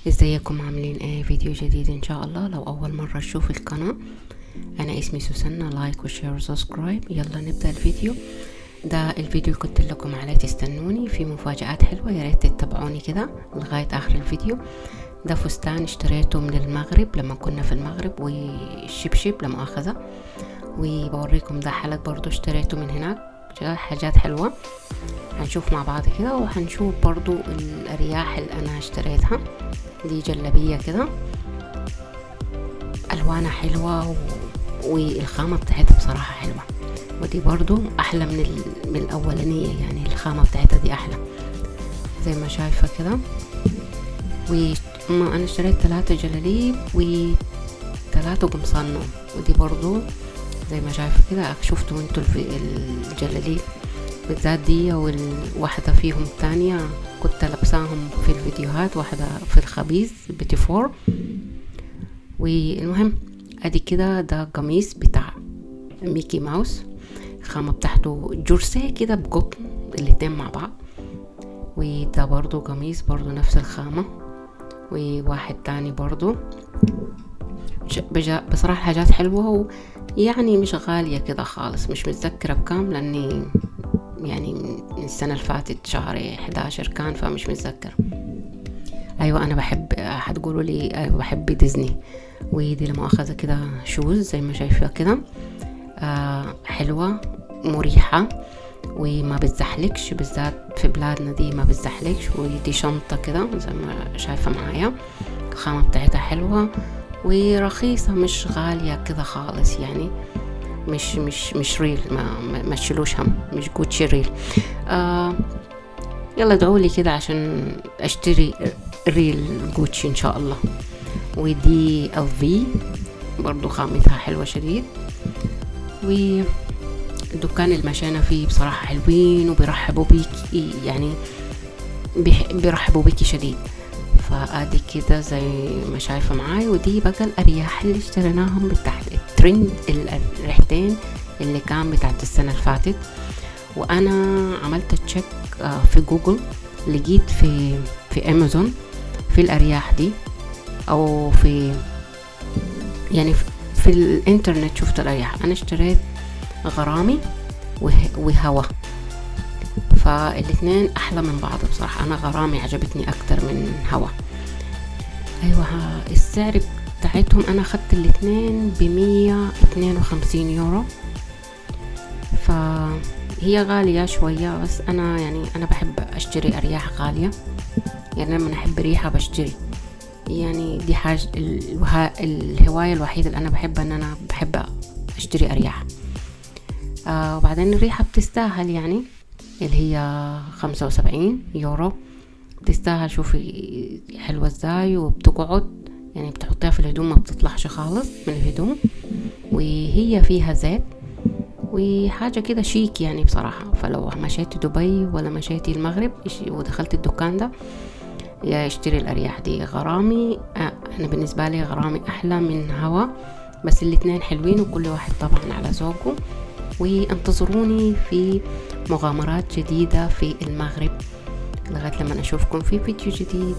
ازيكم عاملين ايه؟ فيديو جديد ان شاء الله. لو اول مرة تشوف القناة، انا اسمي سوسنة. لايك وشير وسبسكرايب. يلا نبدأ الفيديو. ده الفيديو اللي قلت لكم عليه تستنوني، في مفاجآت حلوة، يا ريت تتابعوني كده لغاية اخر الفيديو. ده فستان اشتريته من المغرب لما كنا في المغرب، والشبشب لا مؤاخذة، وبوريكم ده حلق برضو اشتريته من هناك. حاجات حلوة هنشوف مع بعض كده، وهنشوف برضو الارياح اللي انا اشتريتها. دي جلابية كده الوانها حلوة والخامة بتاعتها بصراحة حلوة، ودي برضو احلى من الاولانية، يعني الخامة بتاعتها دي احلى زي ما شايفة كده. انا اشتريت 3 جلاليب و3 قمصان نوم، ودي برضو زي ما شايفة كده. شفتوا انتوا الجلاليب بالذات دي، والواحدة فيهم الثانية كنت لابساهم في الفيديوهات، واحدة في الخبيز بيتي فور. والمهم ادي كده ده قميص بتاع ميكي ماوس، الخامة بتاعته جورسيه كده بقطن الاتنين مع بعض. وده برضو قميص برضو نفس الخامة، وواحد تاني برضو. بصراحة حاجات حلوة، ويعني مش غالية كده خالص، مش متذكرة بكام لاني يعني من السنة اللي فاتت شهر 11 كان، فمش متذكر. ايوه انا بحب، هتقولوا لي أيوة بحب ديزني. ودي لما اخذ كده شوز زي ما شايفة كده، حلوة مريحة وما بتزحلكش، بالذات في بلادنا دي ما بتزحلكش. ودي شنطة كده زي ما شايفة معايا، الخامة بتاعتها حلوة ورخيصة، مش غالية كده خالص، يعني مش ريل، ما تشيلوش هم، مش جوتشي ريل. يلا ادعوا لي كده عشان اشتري ريل جوتشي ان شاء الله. ودي LV برضو خامتها حلوة شديد، والدكان المشانة فيه بصراحة حلوين وبيرحبوا بيكي، يعني بيرحبوا بيكي شديد. فادي كده زي ما شايفة معاي. ودي بقى الارياح اللي اشتريناهم بتاعت الترند، الريحتين اللي كان بتاعت السنة اللي فاتت. وانا عملت تشيك في جوجل، لقيت في امازون في الارياح دي، او في يعني في الانترنت شفت الارياح. انا اشتريت غرامي وهوا، فالاثنين احلى من بعض بصراحة. انا غرامي عجبتني اكتر من هوا. ايوه السعر بتاعتهم انا اخدت الاثنين ب152 يورو، فهي غالية شوية، بس انا يعني انا بحب اشتري ارياح غالية، يعني لما احب ريحة بشتري، يعني دي حاجة الهواية الوحيدة اللي انا بحبها، ان انا بحب اشتري ارياح. وبعدين الريحة بتستاهل، يعني اللي هي 75 يورو بتستاهل. شوفي حلوة ازاي، وبتقعد يعني بتحطيها في الهدوم ما بتطلعش خالص من الهدوم، وهي فيها زيت وحاجة كده شيك يعني بصراحة. فلو مشيتي دبي ولا مشيتي المغرب ودخلت الدكان ده، يا اشتري الارياح دي. غرامي انا بالنسبة لي غرامي احلى من هوا، بس الاتنين حلوين وكل واحد طبعا على ذوقه. وانتظروني في مغامرات جديدة في المغرب لغاية لما اشوفكم في فيديو جديد.